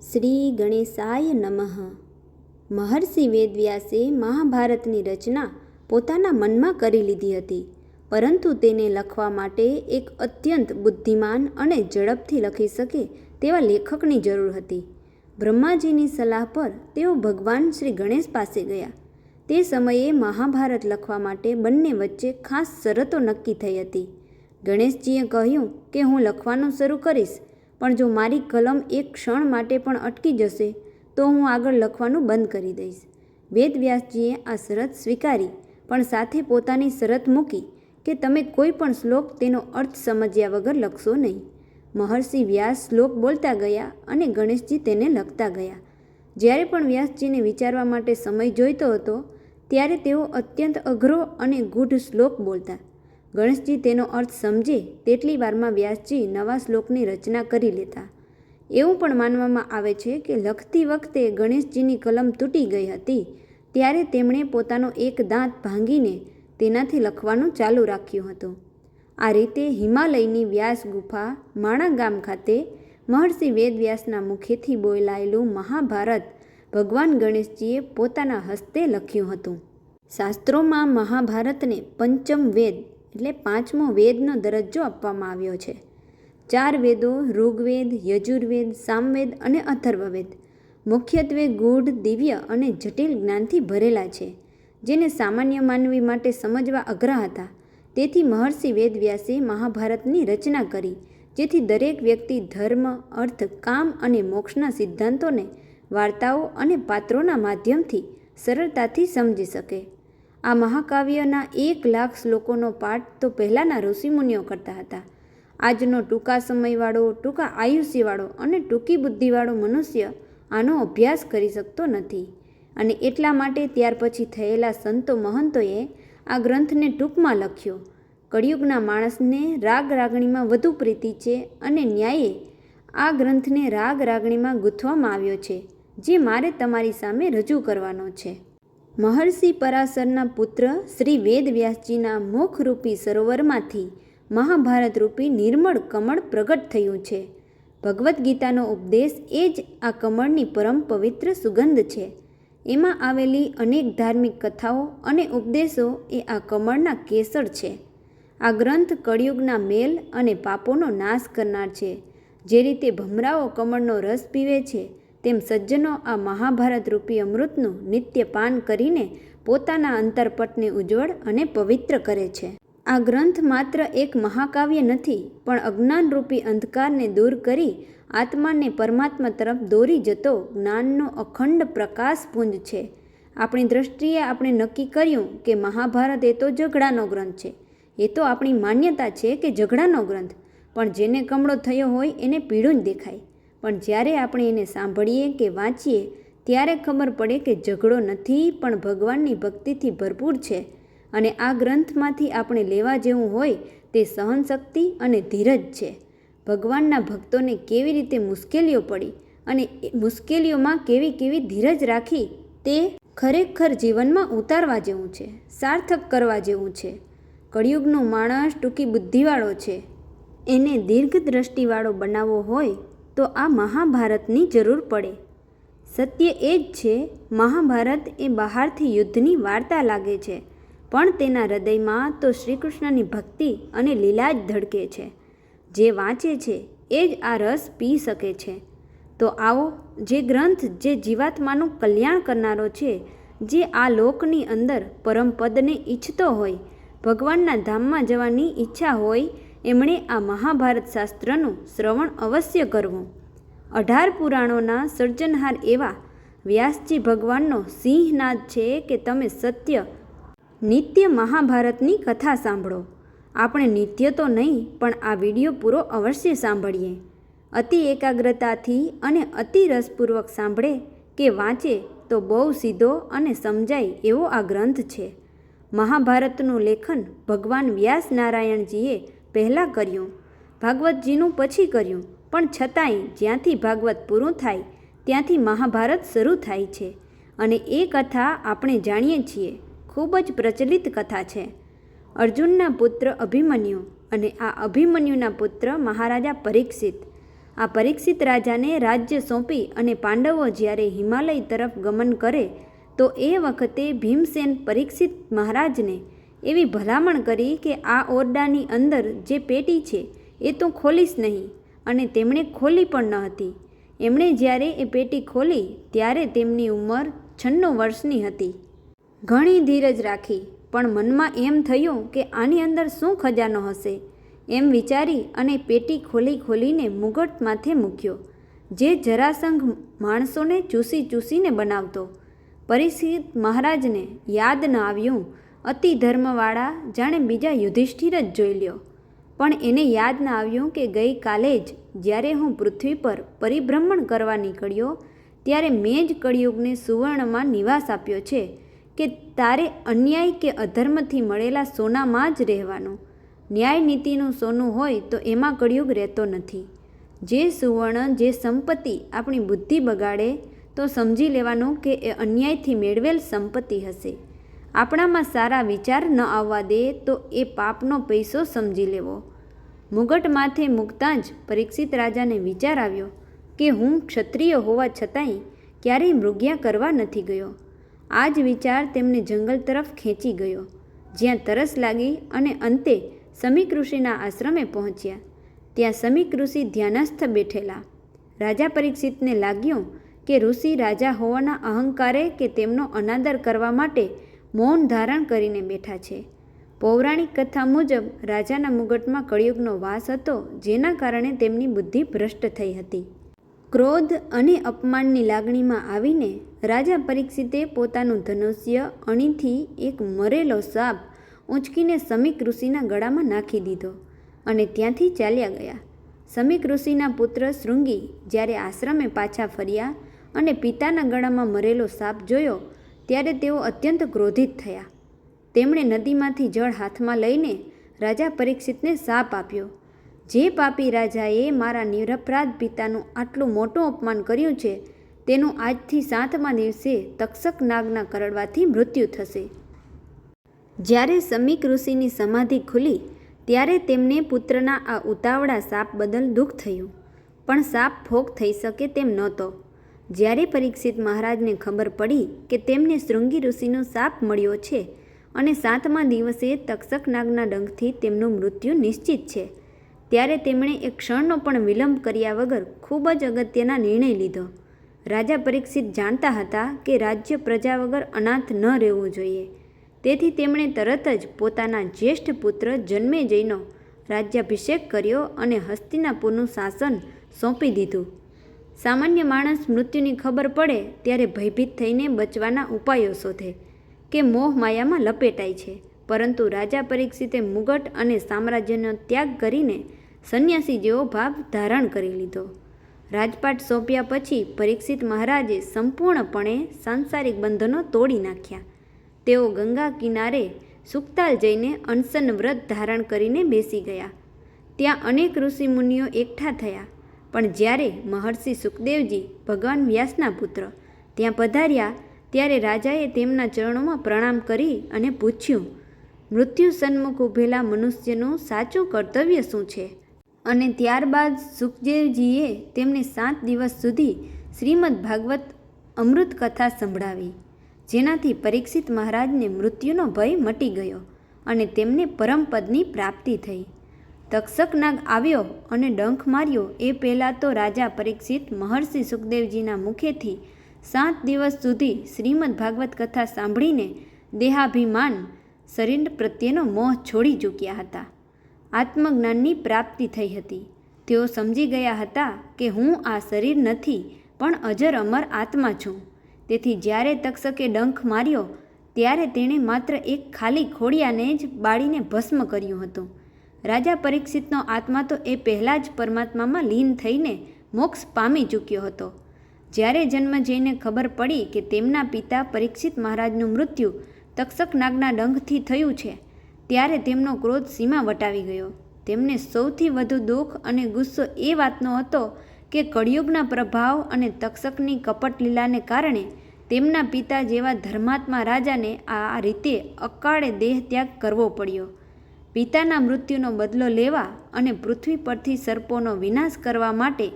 શ્રી ગણેશાય નમઃ. મહર્ષિ વેદવ્યાસે મહાભારતની રચના પોતાના મનમાં કરી લીધી હતી, પરંતુ તેને લખવા માટે એક અત્યંત બુદ્ધિમાન અને ઝડપથી લખી શકે તેવા લેખકની જરૂર હતી. બ્રહ્માજીની સલાહ પર તેઓ ભગવાન શ્રી ગણેશ પાસે ગયા. તે સમયે મહાભારત લખવા માટે બંને વચ્ચે ખાસ શરતો નક્કી થઈ હતી. ગણેશજીએ કહ્યું કે હું લખવાનું શરૂ કરીશ, પણ જો મારી કલમ એક ક્ષણ માટે પણ અટકી જશે તો હું આગળ લખવાનું બંધ કરી દઈશ. વેદવ્યાસજીએ આ શરત સ્વીકારી, પણ સાથે પોતાની શરત મૂકી કે તમે કોઈ પણ શ્લોક તેનો અર્થ સમજ્યા વગર લખશો નહીં. મહર્ષિ વ્યાસ શ્લોક બોલતા ગયા અને ગણેશજી તેને લખતા ગયા. જ્યારે પણ વ્યાસજીને વિચારવા માટે સમય જોઈતો હતો ત્યારે તેઓ અત્યંત અઘરો અને ગૂઢ શ્લોક બોલતા. ગણેશજી તેનો અર્થ સમજે તેટલી વારમાં વ્યાસજી નવા શ્લોકની રચના કરી લેતા. એવું પણ માનવામાં આવે છે કે લખતી વખતે ગણેશજીની કલમ તૂટી ગઈ હતી, ત્યારે તેમણે પોતાનો એક દાંત ભાંગીને તેનાથી લખવાનું ચાલુ રાખ્યું હતું. આ રીતે હિમાલયની વ્યાસ ગુફા માણા ગામ ખાતે મહર્ષિ વેદવ્યાસના મુખેથી બોલાયેલું મહાભારત ભગવાન ગણેશજીએ પોતાના હસ્તે લખ્યું હતું. શાસ્ત્રોમાં મહાભારતને પંચમ વેદ એટલે પાંચમો વેદનો દરજ્જો આપવામાં આવ્યો છે. 4 વેદો ઋગ્વેદ, યજુર્વેદ, સામવેદ અને અથર્વવેદ મુખ્યત્વે ગૂઢ, દિવ્ય અને જટિલ જ્ઞાનથી ભરેલા છે, જેને સામાન્ય માનવી માટે સમજવા અઘરા હતા. તેથી મહર્ષિ વેદવ્યાસે મહાભારતની રચના કરી, જેથી દરેક વ્યક્તિ ધર્મ, અર્થ, કામ અને મોક્ષના સિદ્ધાંતોને વાર્તાઓ અને પાત્રોના માધ્યમથી સરળતાથી સમજી શકે. આ મહાકાવ્યના 1 લાખ શ્લોકોનો પાઠ તો પહેલાંના ઋષિમુનિઓ કરતા હતા. આજનો ટૂંકા સમયવાળો, ટૂંકા આયુષ્યવાળો અને ટૂંકી બુદ્ધિવાળો મનુષ્ય આનો અભ્યાસ કરી શકતો નથી, અને એટલા માટે ત્યાર પછી થયેલા સંતો મહંતોએ આ ગ્રંથને ટૂંકમાં લખ્યો. કળિયુગના માણસને રાગ રાગણીમાં વધુ પ્રીતિ છે, અને ન્યાયે આ ગ્રંથને રાગ રાગણીમાં ગૂંથવામાં આવ્યો છે, જે મારે તમારી સામે રજૂ કરવાનો છે. મહર્ષિ પરાશરના પુત્ર શ્રી વેદવ્યાસજીના મુખરૂપી સરોવરમાંથી મહાભારત રૂપી નિર્મળ કમળ પ્રગટ થયું છે. ભગવદ્ ગીતાનો ઉપદેશ એ જ આ કમળની પરમ પવિત્ર સુગંધ છે. એમાં આવેલી અનેક ધાર્મિક કથાઓ અને ઉપદેશો એ આ કમળના કેસર છે. આ ગ્રંથ કળિયુગના મેલ અને પાપોનો નાશ કરનાર છે. જે રીતે ભમરાઓ કમળનો રસ પીવે છે, તેમ સજ્જનો આ મહાભારત રૂપી અમૃતનું નિત્ય પાન કરીને પોતાના અંતરપટને ઉજ્જવળ અને પવિત્ર કરે છે. આ ગ્રંથ માત્ર એક મહાકાવ્ય નથી, પણ અજ્ઞાનરૂપી અંધકારને દૂર કરી આત્માને પરમાત્મા તરફ દોરી જતો જ્ઞાનનો અખંડ પ્રકાશપુંજ છે. આપણી દૃષ્ટિએ આપણે નક્કી કર્યું કે મહાભારત એ તો ઝઘડાનો ગ્રંથ છે. એ તો આપણી માન્યતા છે કે ઝઘડાનો ગ્રંથ, પણ જેને કમળો થયો હોય એને પીળું જ દેખાય. પણ જ્યારે આપણે એને સાંભળીએ કે વાંચીએ ત્યારે ખબર પડે કે ઝઘડો નથી, પણ ભગવાનની ભક્તિથી ભરપૂર છે. અને આ ગ્રંથમાંથી આપણે લેવા જેવું હોય તે સહનશક્તિ અને ધીરજ છે. ભગવાનના ભક્તોને કેવી રીતે મુશ્કેલીઓ પડી અને મુશ્કેલીઓમાં કેવી કેવી ધીરજ રાખી તે ખરેખર જીવનમાં ઉતારવા જેવું છે, સાર્થક કરવા જેવું છે. કળિયુગનો માણસ ટૂંકી બુદ્ધિવાળો છે, એને દીર્ઘ દ્રષ્ટિવાળો બનાવવો હોય તો આ મહાભારતની જરૂર પડે. સત્ય એ જ છે, મહાભારત એ બહારથી યુદ્ધની વાર્તા લાગે છે, પણ તેના હૃદયમાં તો શ્રીકૃષ્ણની ભક્તિ અને લીલા જ ધડકે છે. જે વાંચે છે એ જ આ રસ પી શકે છે. તો આવો, જે ગ્રંથ જે જીવાત્માનું કલ્યાણ કરનારો છે, જે આ લોકની અંદર પરમપદને ઈચ્છતો હોય, ભગવાનના ધામમાં જવાની ઈચ્છા હોય, એમણે આ મહાભારત શાસ્ત્રનું શ્રવણ અવશ્ય કરવું. 18 પુરાણોના સર્જનહાર એવા વ્યાસજી ભગવાનનો સિંહનાદ છે કે તમે સત્ય નિત્ય મહાભારતની કથા સાંભળો. આપણે નિત્ય તો નહીં, પણ આ વિડીયો પૂરો અવશ્ય સાંભળીએ. અતિ એકાગ્રતાથી અને અતિ રસપૂર્વક સાંભળે કે વાંચે તો બહુ સીધો અને સમજાય એવો આ ગ્રંથ છે. મહાભારતનું લેખન ભગવાન વ્યાસ નારાયણજીએ પહેલાં કર્યું, ભાગવતજીનું પછી કર્યું, પણ છતાંય જ્યાંથી ભાગવત પૂરું થાય ત્યાંથી મહાભારત શરૂ થાય છે. અને એ કથા આપણે જાણીએ છીએ, ખૂબ જ પ્રચલિત કથા છે. અર્જુનના પુત્ર અભિમન્યુ અને આ અભિમન્યુના પુત્ર મહારાજા પરીક્ષિત આ પરીક્ષિત રાજાને રાજ્ય સોંપી અને પાંડવો જ્યારે હિમાલય તરફ ગમન કરે તો એ વખતે ભીમસેન પરીક્ષિત મહારાજને એવી ભલામણ કરી કે આ ઓરડાની અંદર જે પેટી છે એ તું ખોલીશ નહીં, અને તેમણે ખોલી પણ ન હતી. એમણે જ્યારે એ પેટી ખોલી ત્યારે તેમની ઉંમર 96 વર્ષની હતી. ઘણી ધીરજ રાખી, પણ મનમાં એમ થયું કે આની અંદર શું ખજાનો હશે એમ વિચારી અને પેટી ખોલીને મુગટ માથે મૂક્યો, જે જરાસંઘ માણસોને ચૂસીને બનાવતો. પરીક્ષિત મહારાજને યાદ ન આવ્યું. અતિ ધર્મવાળા જાણે બીજા યુધિષ્ઠિર જ જોઈ લ્યો. પણ એને યાદ ન આવ્યું કે ગઈકાલે જ જ્યારે હું પૃથ્વી પર પરિભ્રમણ કરવા નીકળ્યો ત્યારે મેં જ કળિયુગને સુવર્ણમાં નિવાસ આપ્યો છે કે તારે અન્યાય કે અધર્મથી મળેલા સોનામાં જ રહેવાનું. ન્યાય નીતિનું સોનું હોય તો એમાં કળિયુગ રહેતો નથી. જે સુવર્ણ, જે સંપત્તિ આપણી બુદ્ધિ બગાડે તો સમજી લેવાનું કે એ અન્યાયથી મેળવેલ સંપત્તિ હશે. આપણામાં સારા વિચાર ન આવવા દે તો એ પાપનો પૈસો સમજી લેવો. મુગટ માથે મૂકતાં જ પરીક્ષિત રાજાને વિચાર આવ્યો કે હું ક્ષત્રિય હોવા છતાંય ક્યારેય મૃગ્યા કરવા નથી ગયો. આ જ વિચાર તેમને જંગલ તરફ ખેંચી ગયો, જ્યાં તરસ લાગી અને અંતે સમીક ઋષિના આશ્રમે પહોંચ્યા. ત્યાં સમીક ઋષિ ધ્યાનસ્થ બેઠેલા. રાજા પરીક્ષિતને લાગ્યું કે ઋષિ રાજા હોવાના અહંકારે કે તેમનો અનાદર કરવા માટે મૌન ધારણ કરીને બેઠા છે. પૌરાણિક કથા મુજબ રાજાના મુગટમાં કળિયુગનો વાસ હતો, જેના કારણે તેમની બુદ્ધિ ભ્રષ્ટ થઈ હતી. ક્રોધ અને અપમાનની લાગણીમાં આવીને રાજા પરીક્ષિતે પોતાનું ધનુષ્ય અણીથી એક મરેલો સાપ ઊંચકીને સમીક ઋષિના ગળામાં નાખી દીધો અને ત્યાંથી ચાલ્યા ગયા. સમીક ઋષિના પુત્ર શૃંગી જ્યારે આશ્રમે પાછા ફર્યા અને પિતાના ગળામાં મરેલો સાપ જોયો ત્યારે તેઓ અત્યંત ક્રોધિત થયા. તેમણે નદીમાંથી જળ હાથમાં લઈને રાજા પરીક્ષિતને શાપ આપ્યો, જે પાપી રાજાએ મારા નિરપરાધ પિતાનું આટલું મોટું અપમાન કર્યું છે તેનું આજથી 7મા દિવસે તક્ષક નાગના કરડવાથી મૃત્યુ થશે. જ્યારે સમીક ઋષિની સમાધિ ખુલી ત્યારે તેમને પુત્રના આ ઉતાવળા શાપ બદલ દુઃખ થયું, પણ શાપ ભોગ થઈ શકે તેમ નહોતો. જ્યારે પરીક્ષિત મહારાજને ખબર પડી કે તેમને શૃંગી ઋષિનો શાપ મળ્યો છે અને 7મા દિવસે તક્ષક નાગના ડંખથી તેમનું મૃત્યુ નિશ્ચિત છે, ત્યારે તેમણે એક ક્ષણનો પણ વિલંબ કર્યા વગર ખૂબ જ અગત્યના નિર્ણય લીધો. રાજા પરીક્ષિત જાણતા હતા કે રાજ્ય પ્રજા વગર અનાથ ન રહેવું જોઈએ, તેથી તેમણે તરત જ પોતાના જ્યેષ્ઠ પુત્ર જન્મેજયનો રાજ્યાભિષેક કર્યો અને હસ્તિનાપુરનું શાસન સોંપી દીધું. સામાન્ય માણસ મૃત્યુની ખબર પડે ત્યારે ભયભીત થઈને બચવાના ઉપાયો શોધે કે મોહ માયામાં લપેટાય છે, પરંતુ રાજા પરીક્ષિતે મુગટ અને સામ્રાજ્યનો ત્યાગ કરીને સંન્યાસી જેવો ભાવ ધારણ કરી લીધો. રાજપાટ સોંપ્યા પછી પરીક્ષિત મહારાજે સંપૂર્ણપણે સાંસારિક બંધનો તોડી નાખ્યા. તેઓ ગંગા કિનારે સુકતાલ જઈને અનશન વ્રત ધારણ કરીને બેસી ગયા. ત્યાં અનેક ઋષિમુનિઓ એકઠા થયા, પણ જ્યારે મહર્ષિ સુખદેવજી, ભગવાન વ્યાસના પુત્ર, ત્યાં પધાર્યા ત્યારે રાજાએ તેમના ચરણોમાં પ્રણામ કરી અને પૂછ્યું, મૃત્યુ સન્મુખ ઊભેલા મનુષ્યનું સાચું કર્તવ્ય શું છે? અને ત્યારબાદ સુખદેવજીએ તેમને 7 દિવસ સુધી શ્રીમદ ભાગવત અમૃત કથા સંભળાવી, જેનાથી પરીક્ષિત મહારાજને મૃત્યુનો ભય મટી ગયો અને તેમને પરમપદની પ્રાપ્તિ થઈ. તક્ષક નાગ આવ્યો અને ડંખ માર્યો એ પહેલાં તો રાજા પરીક્ષિત મહર્ષિ સુખદેવજીના મુખેથી 7 દિવસ સુધી શ્રીમદ ભાગવત કથા સાંભળીને દેહાભિમાન, શરીર પ્રત્યેનો મોહ છોડી ચૂક્યા હતા. આત્મજ્ઞાનની પ્રાપ્તિ થઈ હતી. તેઓ સમજી ગયા હતા કે હું આ શરીર નથી, પણ અજર અમર આત્મા છું. તેથી જ્યારે તક્ષકે ડંખ માર્યો ત્યારે તેણે માત્ર એક ખાલી ખોડિયાને જ બાળીને ભસ્મ કર્યું હતું. રાજા પરીક્ષિતનો આત્મા તો એ પહેલાં જ પરમાત્મામાં લીન થઈને મોક્ષ પામી ચૂક્યો હતો. જ્યારે જન્મેજયને ખબર પડી કે તેમના પિતા પરીક્ષિત મહારાજનું મૃત્યુ તક્ષક નાગના ડંખથી થયું છે, ત્યારે તેમનો ક્રોધ સીમા વટાવી ગયો. તેમને સૌથી વધુ દુઃખ અને ગુસ્સો એ વાતનો હતો કે કળિયુગના પ્રભાવ અને તક્ષકની કપટ લીલાને કારણે તેમના પિતા જેવા ધર્માત્મા રાજાને આ રીતે અકાળે દેહ ત્યાગ કરવો પડ્યો. પિતાના મૃત્યુનો બદલો લેવા અને પૃથ્વી પરથી સર્પોનો વિનાશ કરવા માટે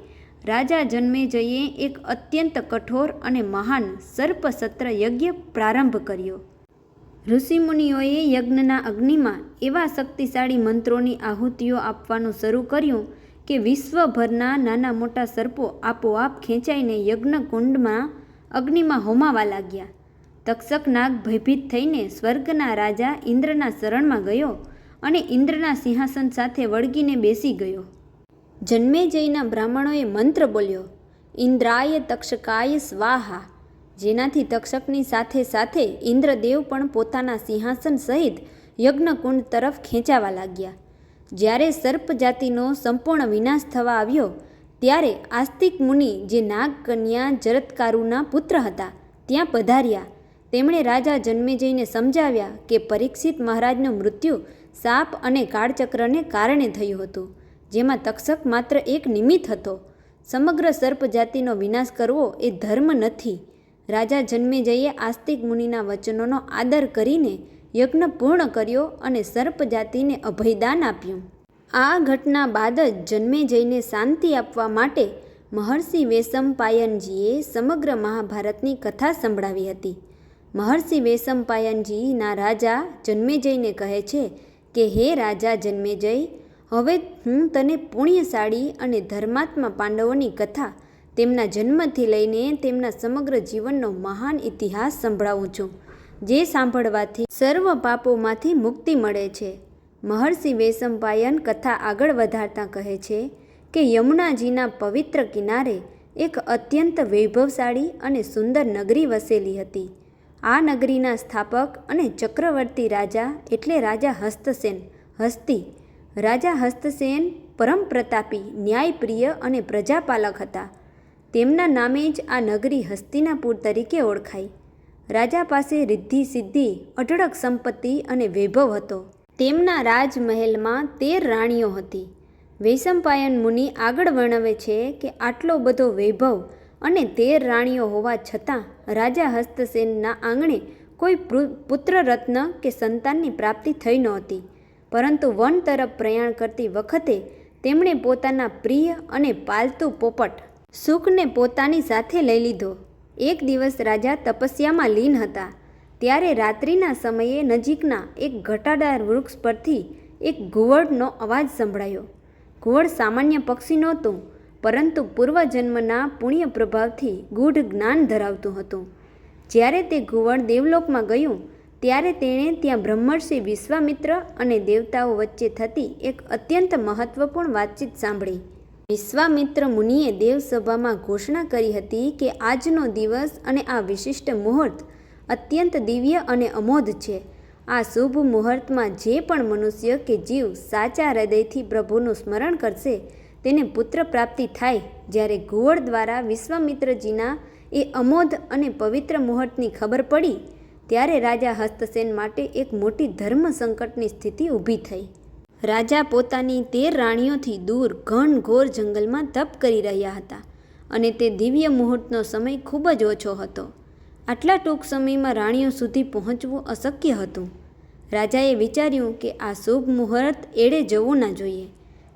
રાજા જન્મેજયે એક અત્યંત કઠોર અને મહાન સર્પસત્ર યજ્ઞ પ્રારંભ કર્યો. ઋષિમુનિઓએ યજ્ઞના અગ્નિમાં એવા શક્તિશાળી મંત્રોની આહુતિઓ આપવાનું શરૂ કર્યું કે વિશ્વભરના નાના મોટા સર્પો આપોઆપ ખેંચાઈને યજ્ઞકુંડમાં અગ્નિમાં હોમાવા લાગ્યા. તક્ષક નાગ ભયભીત થઈને સ્વર્ગના રાજા ઇન્દ્રના શરણમાં ગયો અને ઇન્દ્રના સિંહાસન સાથે વળગીને બેસી ગયો. જન્મેજયના બ્રાહ્મણોએ મંત્ર બોલ્યો, ઇન્દ્રાય તક્ષકાય સ્વાહા, જેનાથી તક્ષકની સાથે સાથે ઇન્દ્રદેવ પણ પોતાના સિંહાસન સહિત યજ્ઞકુંડ તરફ ખેંચાવા લાગ્યા. જ્યારે સર્પ જાતિનો સંપૂર્ણ વિનાશ થવા આવ્યો ત્યારે આસ્તિક મુનિ, જે નાગકન્યા જરત્કારુના પુત્ર હતા, ત્યાં પધાર્યા. તેમણે રાજા જન્મેજયને સમજાવ્યા કે પરીક્ષિત મહારાજનું મૃત્યુ સાપ અને કાળચક્રને કારણે થયું હતું, જેમાં તક્ષક માત્ર એક નિમિત્ત હતો. સમગ્ર સર્પ જાતિનો વિનાશ કરવો એ ધર્મ નથી. રાજા જન્મેજયે આસ્તિક મુનિના વચનોનો આદર કરીને યજ્ઞ પૂર્ણ કર્યો અને સર્પ જાતિને અભયદાન આપ્યું. આ ઘટના બાદ જ જન્મેજયને શાંતિ આપવા માટે મહર્ષિ વૈશંપાયનજીએ સમગ્ર મહાભારતની કથા સંભળાવી હતી. મહર્ષિ વૈશંપાયનજીના રાજા જન્મેજયને કહે છે કે હે રાજા જન્મેજય, હવે હું તને પુણ્યશાળી અને ધર્માત્મા પાંડવોની કથા, તેમના જન્મથી લઈને તેમના સમગ્ર જીવનનો મહાન ઇતિહાસ સંભળાવું છું, જે સાંભળવાથી સર્વ પાપોમાંથી મુક્તિ મળે છે. મહર્ષિ વૈશંપાયન કથા આગળ વધારતા કહે છે કે યમુનાજીના પવિત્ર કિનારે એક અત્યંત વૈભવશાળી અને સુંદર નગરી વસેલી હતી. આ નગરીના સ્થાપક અને ચક્રવર્તી રાજા એટલે રાજા હસ્તસેન, હસ્તી. રાજા હસ્તસેન પરમ પ્રતાપી, ન્યાયપ્રિય અને પ્રજાપાલક હતા. તેમના નામે જ આ નગરી હસ્તિનાપુર તરીકે ઓળખાઈ. રાજા પાસે રિદ્ધિ સિદ્ધિ, અઢળક સંપત્તિ અને વૈભવ હતો. તેમના રાજમહેલમાં 13 રાણીઓ હતી. વૈશંપાયન મુનિ આગળ વર્ણવે છે કે આટલો બધો વૈભવ અને 13 રાણીઓ હોવા છતાં રાજા હસ્તસેનના આંગણે કોઈ પુત્રરત્ન કે સંતાનની પ્રાપ્તિ થઈ નહોતી. પરંતુ વન તરફ પ્રયાણ કરતી વખતે તેમણે પોતાના પ્રિય અને પાલતુ પોપટ સુખને પોતાની સાથે લઈ લીધો. એક દિવસ રાજા તપસ્યામાં લીન હતા. ત્યારે રાત્રિના સમયે નજીકના એક ઘટાદાર વૃક્ષ પરથી એક ઘુવડનો અવાજ સંભળાયો. ઘુવડ સામાન્ય પક્ષી નહોતું, પરંતુ પૂર્વજન્મના પુણ્ય પ્રભાવથી ગૂઢ જ્ઞાન ધરાવતું હતું. જ્યારે તે ઘુવડ દેવલોકમાં ગયું ત્યારે તેણે ત્યાં બ્રહ્મર્ષિ વિશ્વામિત્ર અને દેવતાઓ વચ્ચે થતી એક અત્યંત મહત્વપૂર્ણ વાતચીત સાંભળી. વિશ્વામિત્ર મુનિએ દેવસભામાં ઘોષણા કરી હતી કે આજનો દિવસ અને આ વિશિષ્ટ મુહૂર્ત અત્યંત દિવ્ય અને અમોઘ છે. આ શુભ મુહૂર્તમાં જે પણ મનુષ્ય કે જીવ સાચા હૃદયથી પ્રભુનું સ્મરણ કરશે તેને પુત્ર પ્રાપ્તિ થાય. જ્યારે ઘુવડ દ્વારા વિશ્વામિત્રજીના એ અમોઘ અને પવિત્ર મુહૂર્તની ખબર પડી ત્યારે રાજા હસ્તસેન માટે એક મોટી ધર્મ સંકટની સ્થિતિ ઊભી થઈ. રાજા પોતાની 13 રાણીઓથી દૂર ઘનઘોર જંગલમાં તપ કરી રહ્યા હતા અને તે દિવ્ય મુહૂર્તનો સમય ખૂબ જ ઓછો હતો. આટલા ટૂંક સમયમાં રાણીઓ સુધી પહોંચવું અશક્ય હતું. રાજાએ વિચાર્યું કે આ શુભ મુહૂર્ત એળે જવું ના જોઈએ.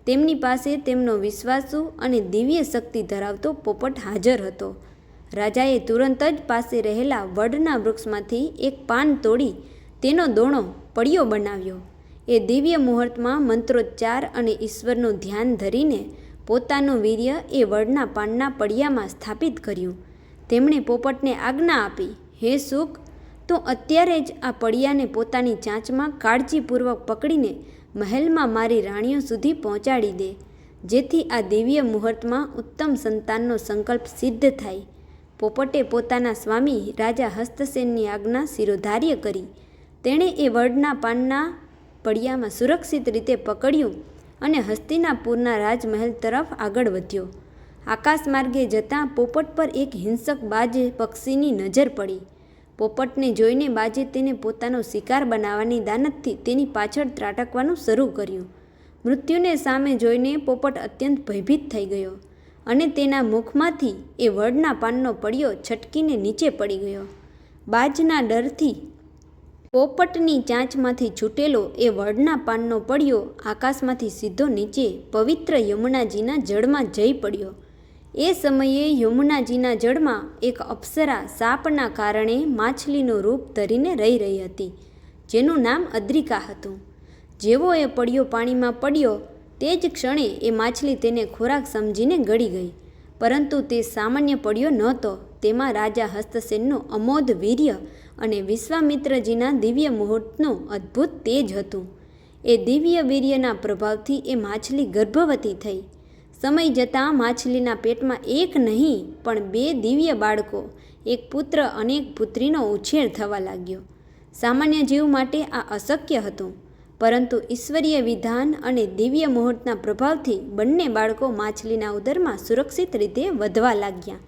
તેમની પાસે તેમનો વિશ્વાસુ અને દિવ્ય શક્તિ ધરાવતો પોપટ હાજર હતો. રાજાએ તુરંત જ પાસે રહેલા વડના વૃક્ષમાંથી એક પાન તોડી તેનો દોણો પડિયો બનાવ્યો. એ દિવ્ય મુહૂર્તમાં મંત્રોચ્ચાર અને ઈશ્વરનું ધ્યાન ધરીને પોતાનું વીર્ય એ વડના પાનના પડિયામાં સ્થાપિત કર્યું. તેમણે પોપટને આજ્ઞા આપી, હે સુખ, તો અત્યારે જ આ પડિયાને પોતાની ચાંચમાં કાળજીપૂર્વક પકડીને મહેલમાં મારી રાણીઓ સુધી પહોંચાડી દે, જેથી આ દિવ્ય મુહૂર્તમાં ઉત્તમ સંતાનનો સંકલ્પ સિદ્ધ થાય. પોપટે પોતાના સ્વામી રાજા હસ્તસેનની આજ્ઞા શિરોધાર્ય કરી. તેણે એ વડના પાનના પડિયામાં સુરક્ષિત રીતે પકડ્યું અને હસ્તિનાપુરના રાજમહેલ તરફ આગળ વધ્યો. આકાશ માર્ગે જતાં પોપટ પર એક હિંસક બાજ પક્ષીની નજર પડી. પોપટને જોઈને બાજે તેને પોતાનો શિકાર બનાવવાની દાનતથી તેની પાછળ ત્રાટકવાનું શરૂ કર્યું. મૃત્યુને સામે જોઈને પોપટ અત્યંત ભયભીત થઈ ગયો અને તેના મુખમાંથી એ વડના પાનનો પડિયો છટકીને નીચે પડી ગયો. બાજના ડરથી પોપટની ચાંચમાંથી છૂટેલો એ વડના પાનનો પડિયો આકાશમાંથી સીધો નીચે પવિત્ર યમુનાજીના જળમાં જઈ પડ્યો. એ સમયે યમુનાજીના જળમાં એક અપ્સરા સાપના કારણે માછલીનું રૂપ ધરીને રહી હતી, જેનું નામ અદ્રિકા હતું. જેવો એ પડ્યો પાણીમાં પડ્યો તે જ ક્ષણે એ માછલી તેને ખોરાક સમજીને ગળી ગઈ. પરંતુ તે સામાન્ય પડ્યો નહોતો. તેમાં રાજા હસ્તસેનનું અમોઘ વીર્ય અને વિશ્વામિત્રજીના દિવ્ય મુહૂર્તનું અદ્ભુત તેજ હતું. એ દિવ્ય વીર્યના પ્રભાવથી એ માછલી ગર્ભવતી થઈ. સમય જતાં માછલીના પેટમાં એક નહીં પણ 2 દિવ્ય બાળકો, એક પુત્ર અને એક પુત્રીનો ઉછેર થવા લાગ્યો. સામાન્ય જીવ માટે આ અશક્ય હતું, પરંતુ ઈશ્વરીય વિધાન અને દિવ્ય મુહૂર્તના પ્રભાવથી બંને બાળકો માછલીના ઉદરમાં સુરક્ષિત રીતે વધવા લાગ્યા.